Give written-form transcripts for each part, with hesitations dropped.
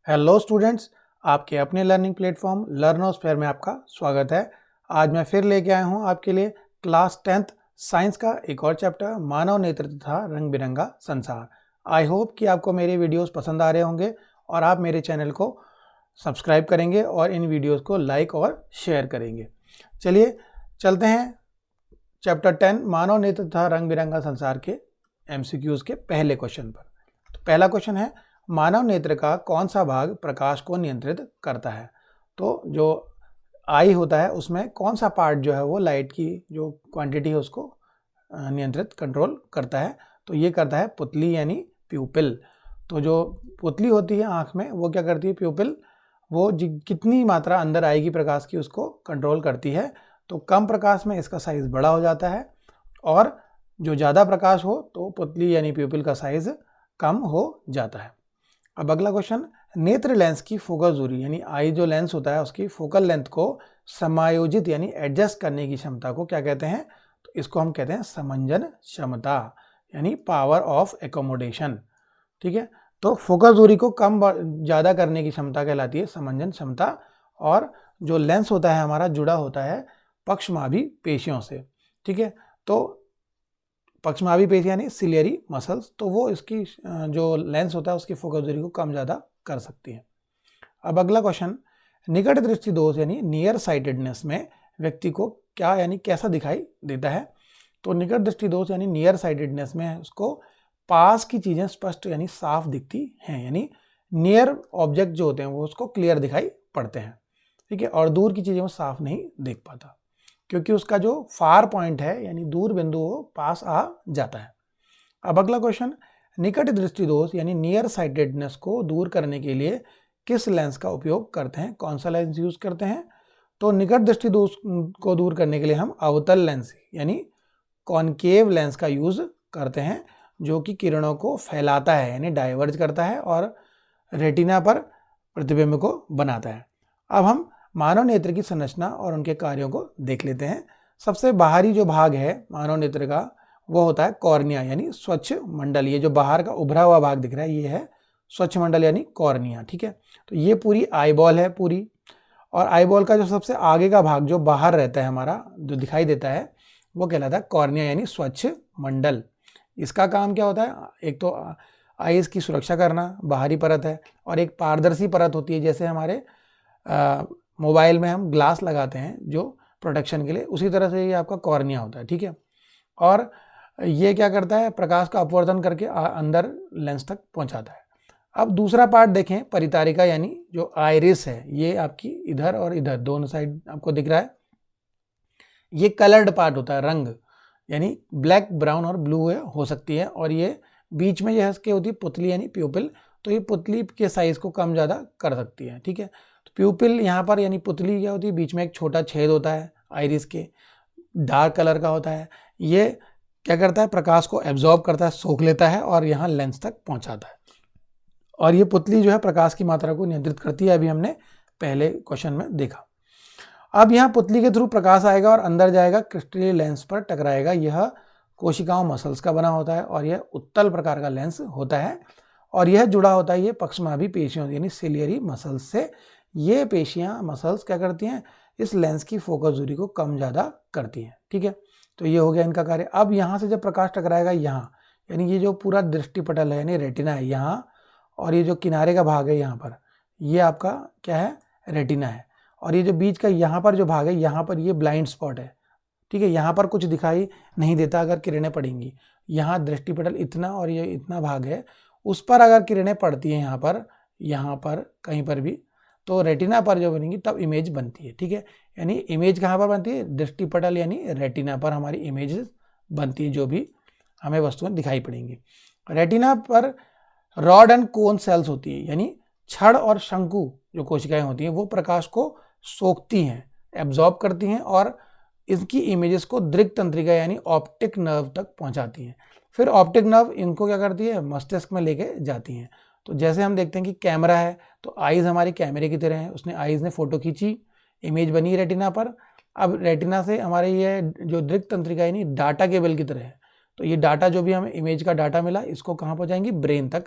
Hello students, आपके अपने learning platform learners fair में आपका स्वागत है। आज मैं फिर लेके आया हूँ आपके लिए क्लास 10th साइंस का एक और चैप्टर मानव नेत्र तथा रंग बिरंगा संसार। आई होप कि आपको मेरे वीडियोस पसंद आ रहे होंगे और आप मेरे चैनल को सब्सक्राइब करेंगे और इन वीडियोस को लाइक और शेयर करेंगे। चलिए चलते हैं चैप्टर 10 मानव नेत्र तथा रंग बिरंगा संसार के MCQs के पहले क्वेश्चन पर। तो पहला क्वेश्चन है, मानव नेत्र का कौन सा भाग प्रकाश को नियंत्रित करता है। तो जो आई होता है उसमें कौन सा पार्ट जो है वो लाइट की जो क्वांटिटी है उसको नियंत्रित कंट्रोल करता है। तो ये करता है पुतली यानी प्यूपिल। तो जो पुतली होती है आँख में वो क्या करती है, प्यूपिल, वो कितनी मात्रा अंदर आएगी प्रकाश की उसको कंट्रोल करती है। तो कम प्रकाश में इसका साइज़ बड़ा हो जाता है और जो ज़्यादा प्रकाश हो तो पुतली यानी प्यूपिल का साइज़ कम हो जाता है। अब अगला क्वेश्चन, नेत्र लेंस की फोकस दूरी यानी आई जो लेंस होता है उसकी फोकल लेंथ को समायोजित यानी एडजस्ट करने की क्षमता को क्या कहते हैं। तो इसको हम कहते हैं समंजन क्षमता यानी पावर ऑफ एकोमोडेशन। ठीक है, तो फोकस दूरी को कम ज़्यादा करने की क्षमता कहलाती है समंजन क्षमता। और जो लेंस होता है हमारा जुड़ा होता है पक्षमाभी पेशियों से। ठीक है, तो पक्षमाभी पेशी यानी सिलियरी मसल्स, तो वो इसकी जो लेंस होता है उसकी फोकस दूरी को कम ज़्यादा कर सकती है। अब अगला क्वेश्चन, निकट दृष्टि दोष यानी नियर साइटेडनेस में व्यक्ति को क्या यानी कैसा दिखाई देता है। तो निकट दृष्टि दोष यानी नियर साइटेडनेस में उसको पास की चीज़ें स्पष्ट यानी साफ दिखती हैं, यानी नियर ऑब्जेक्ट जो होते हैं वो उसको क्लियर दिखाई पड़ते हैं। ठीक है, और दूर की चीज़ें वो साफ नहीं देख पाता क्योंकि उसका जो फार पॉइंट है यानी दूर बिंदु वो पास आ जाता है। अब अगला क्वेश्चन, निकट दृष्टि दोष यानी नियर साइटेडनेस को दूर करने के लिए किस लेंस का उपयोग करते हैं, कौन सा लेंस यूज करते हैं। तो निकट दृष्टि दोष को दूर करने के लिए हम अवतल लेंस यानी कॉनकेव लेंस का यूज करते हैं जो कि किरणों को फैलाता है यानी डाइवर्ज करता है और रेटिना पर प्रतिबिंब को बनाता है। अब हम मानव नेत्र की संरचना और उनके कार्यों को देख लेते हैं। सबसे बाहरी जो भाग है मानव नेत्र का वो होता है कॉर्निया यानी स्वच्छ मंडल। ये जो बाहर का उभरा हुआ भाग दिख रहा है ये है स्वच्छ मंडल यानी कॉर्निया। ठीक है, तो ये पूरी आईबॉल है पूरी, और आईबॉल का जो सबसे आगे का भाग जो बाहर रहता है हमारा जो दिखाई देता है वो कहलाता है कॉर्निया यानी स्वच्छ मंडल। इसका काम क्या होता है, एक तो आईज की सुरक्षा करना, बाहरी परत है, और एक पारदर्शी परत होती है जैसे हमारे मोबाइल में हम ग्लास लगाते हैं जो प्रोटेक्शन के लिए, उसी तरह से ये आपका कॉर्निया होता है। ठीक है, और ये क्या करता है, प्रकाश का अपवर्तन करके अंदर लेंस तक पहुंचाता है। अब दूसरा पार्ट देखें, परितारिका यानी जो आइरिस है, ये आपकी इधर और इधर दोनों साइड आपको दिख रहा है। ये कलर्ड पार्ट होता है, रंग यानी ब्लैक, ब्राउन और ब्लू हो सकती है, और ये बीच में यह इसके होती है पुतली यानी प्यूपिल। तो ये पुतली के साइज को कम ज़्यादा कर सकती है। ठीक है, तो प्यूपिल यहाँ पर यानी पुतली क्या होती है, बीच में एक छोटा छेद होता है आइरिस के, डार्क कलर का होता है। ये क्या करता है, प्रकाश को एब्जॉर्ब करता है, सोख लेता है और यहाँ लेंस तक पहुँचाता है। और ये पुतली जो है प्रकाश की मात्रा को नियंत्रित करती है, अभी हमने पहले क्वेश्चन में देखा। अब यहाँ पुतली के थ्रू प्रकाश आएगा और अंदर जाएगा, क्रिस्टलीय लेंस पर टकराएगा। यह कोशिकाओं मसल्स का बना होता है और यह उत्तल प्रकार का लेंस होता है, और यह जुड़ा होता है ये पक्षमाभी पेशियों यानी सिलियरी मसल्स से। ये पेशियां मसल्स क्या करती हैं, इस लेंस की फोकस दूरी को कम ज़्यादा करती हैं। ठीक है, तो ये हो गया इनका कार्य। अब यहाँ से जब प्रकाश टकराएगा यहाँ, यानी ये जो पूरा दृष्टिपटल है यानी रेटिना है यहाँ, और ये जो किनारे का भाग है यहाँ पर, ये आपका क्या है, रेटिना है। और ये जो बीच का यहाँ पर जो भाग है, यहाँ पर ये ब्लाइंड स्पॉट है। ठीक है, यहाँ पर कुछ दिखाई नहीं देता अगर किरणें पड़ेंगी। यहाँ दृष्टिपटल इतना और ये इतना भाग है, उस पर अगर किरणें पड़ती हैं यहाँ पर कहीं पर भी, तो रेटिना पर जो बनेंगी तब इमेज बनती है। ठीक है, यानी इमेज कहाँ पर बनती है, दृष्टिपटल यानी रेटिना पर हमारी इमेज बनती है, जो भी हमें वस्तुएं दिखाई पड़ेंगी। रेटिना पर रॉड एंड कोन सेल्स होती है, यानी छड़ और शंकु जो कोशिकाएं होती हैं वो प्रकाश को सोखती हैं, एब्जॉर्ब करती हैं और इसकी इमेजेस को दृक् तंत्रिका यानी ऑप्टिक नर्व तक पहुंचाती हैं। फिर ऑप्टिक नर्व इनको क्या करती है, मस्तिष्क में लेके जाती हैं। तो जैसे हम देखते हैं कि कैमरा है, तो आइज़ हमारी कैमरे की तरह है, उसने आइज़ ने फोटो खींची, इमेज बनी रेटिना पर। अब रेटिना से हमारे ये जो दृक् तंत्रिका यानी डाटा केबल की तरह है, तो ये डाटा जो भी हमें इमेज का डाटा मिला इसको कहाँ पहुँचाएंगी, ब्रेन तक,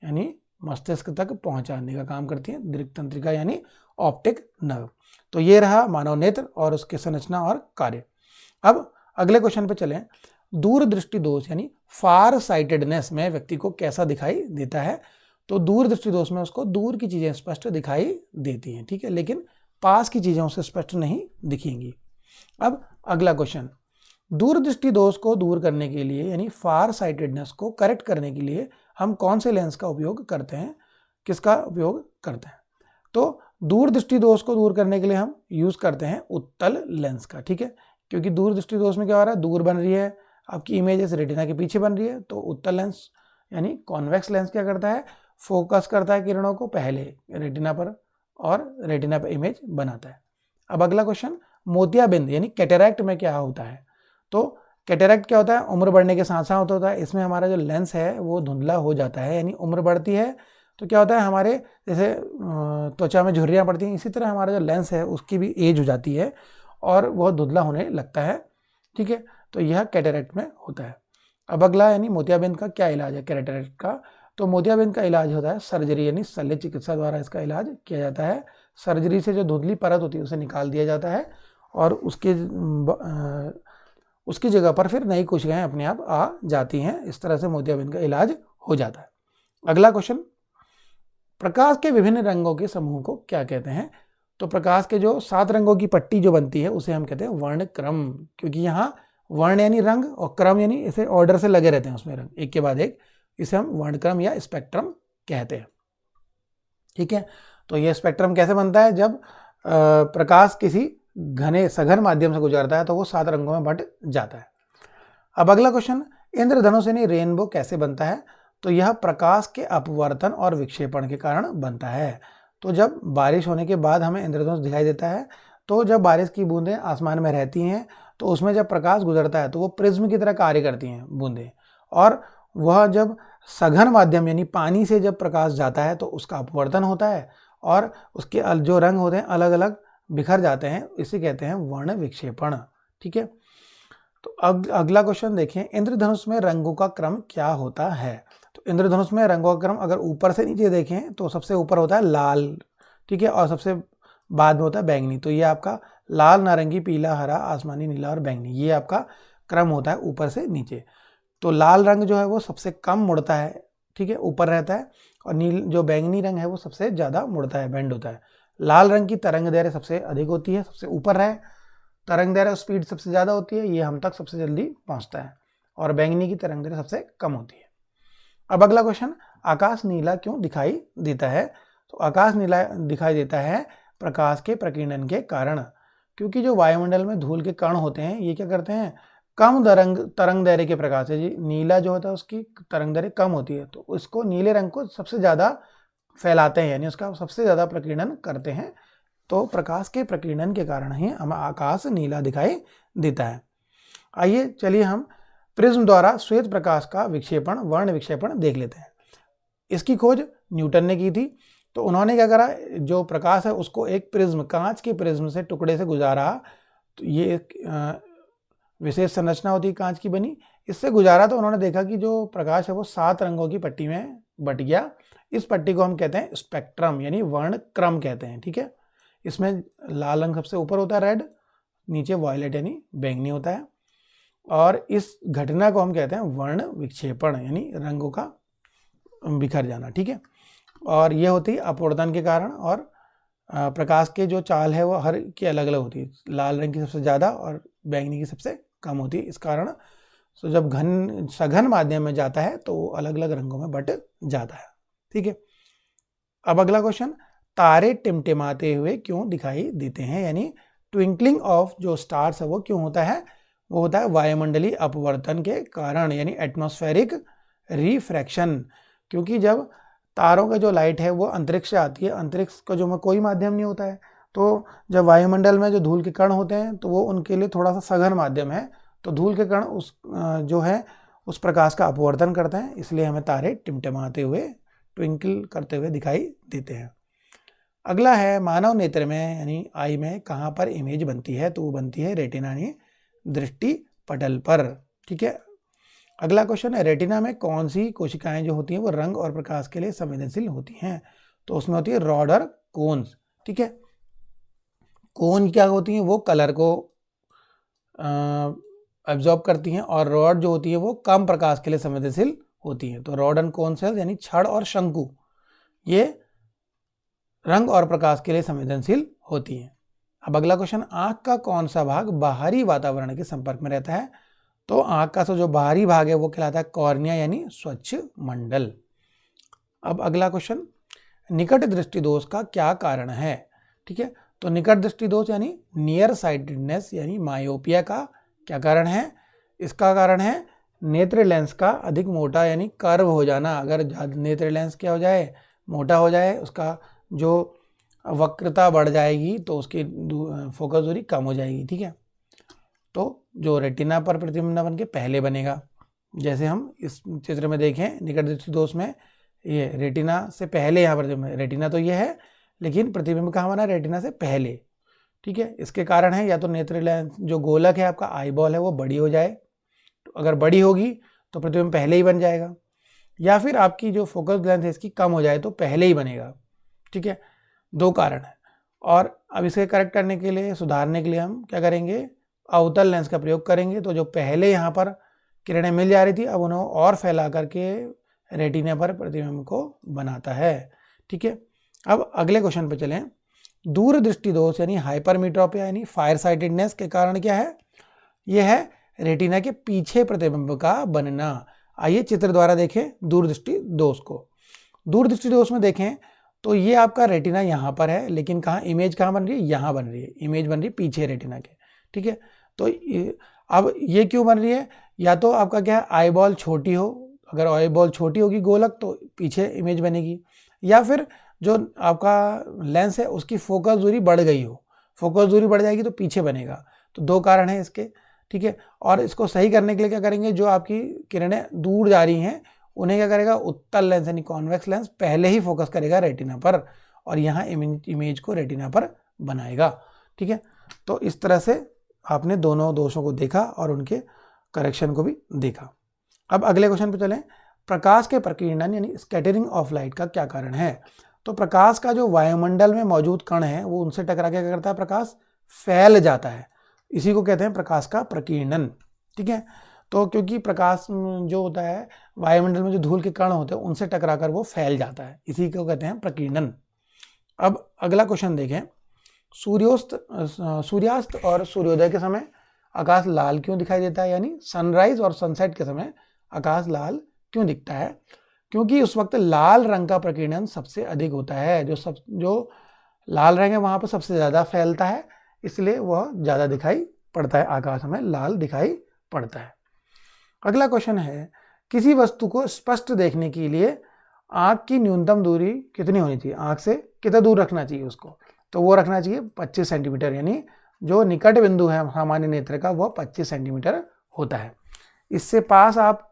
यानी मस्तिष्क तक पहुंचाने का काम करती हैं दृक् तंत्रिका यानी ऑप्टिक नर्व। तो ये रहा मानव नेत्र और उसके संरचना और कार्य। अब अगले क्वेश्चन पे चलें। दूरदृष्टि दोष यानी फार साइटेडनेस में व्यक्ति को कैसा दिखाई देता है? तो दूरदृष्टि दोष में उसको दूर की चीजें स्पष्ट दिखाई देती हैं, ठीक है, लेकिन पास की चीजें उसे स्पष्ट नहीं दिखेंगी। अब अगला क्वेश्चन, दूरदृष्टि दोष को दूर करने के लिए यानी फार साइटेडनेस को करेक्ट करने के लिए हम कौन से लेंस का उपयोग करते हैं, किसका उपयोग करते हैं? तो दूरदृष्टि दोष को दूर करने के लिए हम यूज करते हैं उत्तल लेंस का, ठीक है, क्योंकि दूरदृष्टि दोष में क्या हो रहा है, दूर बन रही है, आपकी इमेज रेटिना के पीछे बन रही है, तो उत्तल लेंस यानी कॉन्वेक्स लेंस क्या करता है, फोकस करता है किरणों को पहले रेटिना पर और रेटिना पर इमेज बनाता है। अब अगला क्वेश्चन, मोतियाबिंद यानी कैटरैक्ट में क्या होता है? तो कैटरैक्ट क्या होता है, उम्र बढ़ने के साथ साथ होता है, इसमें हमारा जो लेंस है वो धुंधला हो जाता है, यानी उम्र बढ़ती है तो क्या होता है, हमारे जैसे त्वचा में झुर्रियाँ पड़ती हैं, इसी तरह हमारा जो लेंस है उसकी भी एज हो जाती है और वह धुंधला होने लगता है, ठीक है, तो यह कैटरैक्ट में होता है। अब अगला यानी मोतियाबिंद का क्या इलाज है कैटरैक्ट का? तो मोतियाबिंद का इलाज होता है सर्जरी यानी शल्य चिकित्सा द्वारा इसका इलाज किया जाता है। सर्जरी से जो धुंधली परत होती है उसे निकाल दिया जाता है और उसकी जगह पर फिर नई कोशिकाएं अपने आप आ जाती हैं। इस तरह से मोतियाबिंद का इलाज हो जाता है। अगला क्वेश्चन, प्रकाश के विभिन्न रंगों के समूह को क्या कहते हैं? तो प्रकाश के जो 7 रंगों की पट्टी जो बनती है उसे हम कहते हैं वर्णक्रम, क्योंकि यहाँ वर्ण यानी रंग और क्रम यानी इसे ऑर्डर से लगे रहते हैं उसमें रंग एक के बाद एक, इसे हम वर्णक्रम या स्पेक्ट्रम कहते हैं, ठीक है। तो यह स्पेक्ट्रम कैसे बनता है, जब प्रकाश किसी घने सघन माध्यम से गुजरता है तो वो 7 रंगों में बंट जाता है। अब अगला क्वेश्चन, इंद्रधनुष यानी रेनबो कैसे बनता है? तो यह प्रकाश के अपवर्तन और विक्षेपण के कारण बनता है। तो जब बारिश होने के बाद हमें इंद्रधनुष दिखाई देता है, तो जब बारिश की बूंदें आसमान में रहती हैं तो उसमें जब प्रकाश गुजरता है तो वो प्रिज्म की तरह कार्य करती हैं बूंदें, और वह जब सघन माध्यम यानी पानी से जब प्रकाश जाता है तो उसका अपवर्तन होता है और उसके जो रंग होते हैं अलग अलग बिखर जाते हैं, इसे कहते हैं वर्ण विक्षेपण, ठीक है। तो अगला क्वेश्चन देखें, इंद्रधनुष में रंगों का क्रम क्या होता है? तो इंद्रधनुष में रंगों का क्रम अगर ऊपर से नीचे देखें तो सबसे ऊपर होता है लाल, ठीक है, और सबसे बाद में होता है बैंगनी। तो ये आपका लाल, नारंगी, पीला, हरा, आसमानी, नीला और बैंगनी, ये आपका क्रम होता है ऊपर से नीचे। तो लाल रंग जो है वो सबसे कम मुड़ता है, ठीक है, ऊपर रहता है, और जो बैंगनी रंग है वो सबसे ज़्यादा मुड़ता है, बेंड होता है। लाल रंग की तरंग दैर्घ्य सबसे अधिक होती है, सबसे ऊपर है, तरंग दैर्घ्य स्पीड सबसे ज़्यादा होती है, ये हम तक सबसे जल्दी पहुंचता है, और बैंगनी की तरंग दैर्घ्य सबसे कम होती है। अब अगला क्वेश्चन, आकाश नीला क्यों दिखाई देता है? तो आकाश नीला दिखाई देता है प्रकाश के प्रकीर्णन के कारण, क्योंकि जो वायुमंडल में धूल के कण होते हैं ये क्या करते हैं, कम तरंग दैर्घ्य के प्रकाश है जी, नीला जो होता है उसकी तरंग दैर्घ्य कम होती है, तो उसको नीले रंग को सबसे ज़्यादा फैलाते हैं, यानी उसका सबसे ज़्यादा प्रकीर्णन करते हैं। तो प्रकाश के प्रकीर्णन के कारण ही हमें आकाश नीला दिखाई देता है। आइए चलिए हम प्रिज्म द्वारा श्वेत प्रकाश का विक्षेपण, वर्ण विक्षेपण देख लेते हैं। इसकी खोज न्यूटन ने की थी। तो उन्होंने क्या करा, जो प्रकाश है उसको एक प्रिज्म, कांच के प्रिज्म से टुकड़े से गुजारा, तो ये एक विशेष संरचना होती है कांच की बनी, इससे गुजारा तो उन्होंने देखा कि जो प्रकाश है वो 7 रंगों की पट्टी में बट गया। इस पट्टी को हम कहते हैं स्पेक्ट्रम यानी वर्ण क्रम कहते हैं, ठीक है। इसमें लाल रंग सबसे ऊपर होता है रेड, नीचे वायलेट यानी बैंगनी होता है, और इस घटना को हम कहते हैं वर्ण विक्षेपण यानी रंगों का बिखर जाना, ठीक है। और ये होती है अपवर्तन के कारण, और प्रकाश के जो चाल है वो हर की अलग अलग होती है, लाल रंग की सबसे ज़्यादा और बैंगनी की सबसे कम होती है। इस कारण तो जब सघन माध्यम में जाता है तो वो अलग अलग रंगों में बट जाता है, ठीक है। अब अगला क्वेश्चन, तारे टिमटिमाते हुए क्यों दिखाई देते हैं, यानी ट्विंकलिंग ऑफ जो स्टार्स है वो क्यों होता है? वो होता है वायुमंडलीय अपवर्तन के कारण, यानी एटमॉस्फेरिक रिफ्रैक्शन, क्योंकि जब तारों का जो लाइट है वो अंतरिक्ष से आती है, अंतरिक्ष का जो में कोई माध्यम नहीं होता है, तो जब वायुमंडल में जो धूल के कण होते हैं तो वो उनके लिए थोड़ा सा सघन माध्यम है, तो धूल के कण उस जो है उस प्रकाश का अपवर्तन करते हैं, इसलिए हमें तारे टिमटिमाते हुए, ट्विंकल करते हुए दिखाई देते हैं। अगला है मानव नेत्र में यानी आई में कहाँ पर इमेज बनती है? तो वो बनती है रेटिना यानी दृष्टि पटल पर, ठीक है। अगला क्वेश्चन है, रेटिना में कौन सी कोशिकाएं जो होती हैं वो रंग और प्रकाश के लिए संवेदनशील होती हैं? तो उसमें होती है रॉड और कोन्स। ठीक है, कोन क्या होती हैं, वो कलर को एब्जॉर्ब करती हैं, और रॉड जो होती है वो कम प्रकाश के लिए संवेदनशील होती हैं। तो रॉड एंड कोन सेल्स यानी छड़ और शंकु ये रंग और प्रकाश के लिए संवेदनशील होती हैं। अब अगला क्वेश्चन, आंख का कौन सा भाग बाहरी वातावरण के संपर्क में रहता है? तो आंख का जो बाहरी भाग है वो कहलाता है कॉर्निया यानी स्वच्छ मंडल। अब अगला क्वेश्चन, निकट दृष्टि दोष का क्या कारण है? ठीक है, तो निकट दृष्टि दोष यानी नियर साइटेडनेस यानी मायोपिया का क्या कारण है? इसका कारण है नेत्र लेंस का अधिक मोटा यानी कर्व हो जाना। अगर नेत्र लेंस क्या हो जाए, मोटा हो जाए, उसका जो वक्रता बढ़ जाएगी तो उसकी फोकस दूरी कम हो जाएगी। ठीक है, तो जो रेटिना पर प्रतिबिंब बन के पहले बनेगा, जैसे हम इस चित्र में देखें निकट दृष्टि दोष में ये रेटिना से पहले यहाँ पर रेटिना तो ये है लेकिन प्रतिबिंब कहाँ बना, रेटिना से पहले। ठीक है, इसके कारण है या तो नेत्र लेंस जो गोलक है आपका आई बॉल है वो बड़ी हो जाए, तो अगर बड़ी होगी तो प्रतिबिंब पहले ही बन जाएगा, या फिर आपकी जो फोकस लेंथ है इसकी कम हो जाए तो पहले ही बनेगा। ठीक है, दो कारण है। और अब इसे करेक्ट करने के लिए, सुधारने के लिए हम क्या करेंगे, अवतल लेंस का प्रयोग करेंगे। तो जो पहले यहाँ पर किरणें मिल जा रही थी अब उन्हें और फैला करके रेटिना पर प्रतिबिंब को बनाता है। ठीक है, अब अगले क्वेश्चन पे चलें। दूरदृष्टि दोष यानी हाइपरमेट्रोपिया यानी फायर साइटेडनेस के कारण क्या है? यह है रेटिना के पीछे प्रतिबिंब का बनना। आइए चित्र द्वारा देखें दूरदृष्टि दोष को। दूरदृष्टि दोष में देखें तो ये आपका रेटिना यहाँ पर है, लेकिन कहाँ इमेज कहाँ बन रही है, यहाँ बन रही है, इमेज बन रही है पीछे रेटिना के। ठीक है, तो अब ये क्यों बन रही है, या तो आपका क्या है आई बॉल छोटी हो, अगर आई बॉल छोटी होगी गोलक तो पीछे इमेज बनेगी, या फिर जो आपका लेंस है उसकी फोकस दूरी बढ़ गई हो, फोकस दूरी बढ़ जाएगी तो पीछे बनेगा। तो दो कारण हैं इसके। ठीक है, और इसको सही करने के लिए क्या करेंगे, जो आपकी किरणें दूर जा रही हैं उन्हें क्या करेगा, उत्तल लेंस यानी कॉन्वेक्स लेंस पहले ही फोकस करेगा रेटिना पर और यहाँ इमेज को रेटिना पर बनाएगा। ठीक है, तो इस तरह से आपने दोनों दोषों को देखा और उनके करेक्शन को भी देखा। अब अगले क्वेश्चन पे चलें। प्रकाश के प्रकीर्णन यानी स्कैटरिंग ऑफ लाइट का क्या कारण है? तो प्रकाश का जो वायुमंडल में मौजूद कण है वो उनसे टकरा के क्या करता है, प्रकाश फैल जाता है, इसी को कहते हैं प्रकाश का प्रकीर्णन। ठीक है, तो क्योंकि प्रकाश जो होता है वायुमंडल में जो धूल के कण होते हैं उनसे टकरा कर वो फैल जाता है, इसी को कहते हैं प्रकीर्णन। अब अगला क्वेश्चन देखें। सूर्यास्त और सूर्योदय के समय आकाश लाल क्यों दिखाई देता है, यानी सनराइज और सनसेट के समय आकाश लाल क्यों दिखता है? क्योंकि उस वक्त लाल रंग का प्रकीर्णन सबसे अधिक होता है, जो लाल रंग है वहां पर सबसे ज्यादा फैलता है, इसलिए वह ज्यादा दिखाई पड़ता है, आकाश में लाल दिखाई पड़ता है। अगला क्वेश्चन है, किसी वस्तु को स्पष्ट देखने के लिए आंख की न्यूनतम दूरी कितनी होनी चाहिए, आंख से कितना दूर रखना चाहिए उसको? तो वो रखना चाहिए 25 सेंटीमीटर, यानी जो निकट बिंदु है सामान्य नेत्र का वह 25 सेंटीमीटर होता है। इससे पास आप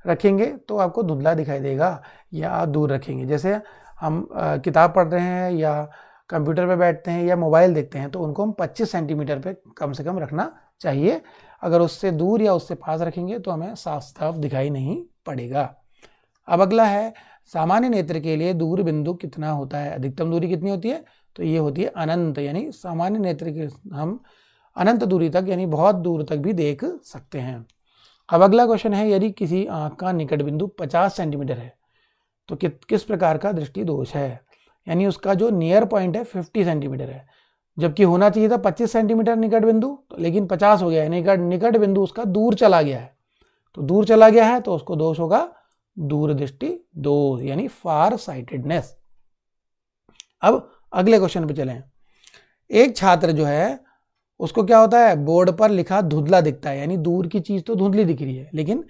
रखेंगे तो आपको धुंधला दिखाई देगा, या आप दूर रखेंगे, जैसे हम किताब पढ़ रहे हैं या कंप्यूटर पे बैठते हैं या मोबाइल देखते हैं तो उनको हम 25 सेंटीमीटर पे कम से कम रखना चाहिए। अगर उससे दूर या उससे पास रखेंगे तो हमें साफ साफ दिखाई नहीं पड़ेगा। अब अगला है, सामान्य नेत्र के लिए दूर बिंदु कितना होता है, अधिकतम दूरी कितनी होती है? तो ये होती है अनंत, यानी सामान्य नेत्र के हम अनंत दूरी तक यानी बहुत दूर तक भी देख सकते हैं। अब अगला क्वेश्चन है, यदि किसी आंख का निकट बिंदु 50 सेंटीमीटर है तो किस प्रकार का दृष्टि दोष है, यानी उसका जो नियर पॉइंट है 50 सेंटीमीटर है, जबकि होना चाहिए था 25 सेंटीमीटर निकट बिंदु, लेकिन 50 हो गया है, निकट बिंदु उसका दूर चला गया है। तो दूर चला गया है तो उसको दोष होगा दूरदृष्टि दोष यानी फार साइटेडनेस। अब अगले क्वेश्चन पे चलें। एक छात्र जो है उसको क्या होता है, बोर्ड पर लिखा धुंधला दिखता है, यानी दूर की चीज तो धुंधली दिख रही है, लेकिन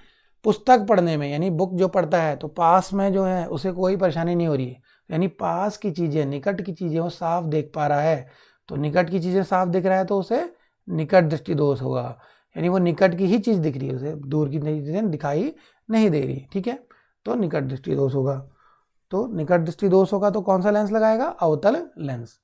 पुस्तक पढ़ने में यानी बुक जो पढ़ता है तो पास में जो है उसे कोई परेशानी नहीं हो रही है, यानी पास की चीजें निकट की चीजें वो साफ देख पा रहा है। तो निकट की चीजें साफ दिख रहा है तो उसे निकट दृष्टि दोष होगा, यानी वो निकट की ही चीज दिख रही है, उसे दूर की चीजें दिखाई नहीं दे रही। ठीक है, तो निकट दृष्टि दोष होगा। तो निकट दृष्टि दोष होगा तो कौन सा लेंस लगाएगा, अवतल लेंस।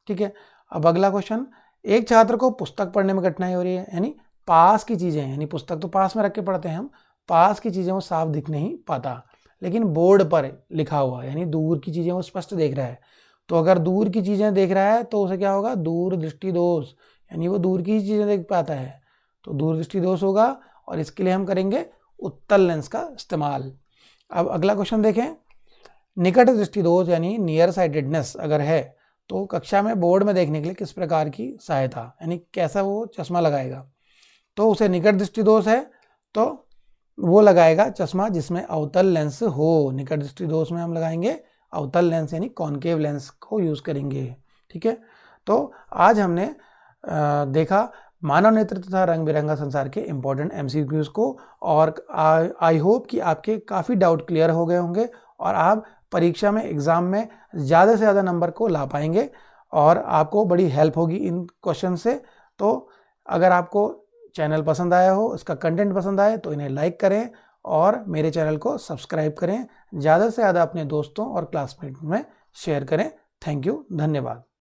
ठीक है, अब अगला क्वेश्चन, एक छात्र को पुस्तक पढ़ने में कठिनाई हो रही है, यानी पास की चीजें यानी पुस्तक तो पास में रख के पढ़ते हैं हम, पास की चीज़ें वो साफ दिख नहीं पाता, लेकिन बोर्ड पर लिखा हुआ यानी दूर की चीज़ें वो स्पष्ट देख रहा है। तो अगर दूर की चीज़ें देख रहा है तो उसे क्या होगा, दूर दृष्टि दोष, यानी वो दूर की चीज़ें देख पाता है, तो दूर दृष्टि दोष होगा। और इसके लिए हम करेंगे उत्तल लेंस का इस्तेमाल। अब अगला क्वेश्चन देखें, निकट दृष्टि दोष यानी नियर साइटेडनेस अगर है तो कक्षा में बोर्ड में देखने के लिए किस प्रकार की सहायता, यानी कैसा वो चश्मा लगाएगा। तो उसे निकट दृष्टि दोष है तो वो लगाएगा चश्मा जिसमें अवतल लेंस हो। निकट दृष्टि दोष में हम लगाएंगे अवतल लेंस यानी कॉन्केव लेंस को यूज करेंगे। ठीक है, तो आज हमने देखा मानव नेत्र तथा रंग बिरंगा संसार के इंपॉर्टेंट एमसीक्यूज को, और आई होप कि आपके काफ़ी डाउट क्लियर हो गए होंगे और आप परीक्षा में एग्ज़ाम में ज़्यादा से ज़्यादा नंबर को ला पाएंगे और आपको बड़ी हेल्प होगी इन क्वेश्चन से। तो अगर आपको चैनल पसंद आया हो, इसका कंटेंट पसंद आए तो इन्हें लाइक करें और मेरे चैनल को सब्सक्राइब करें। ज़्यादा से ज़्यादा अपने दोस्तों और क्लासमेट में शेयर करें। थैंक यू, धन्यवाद।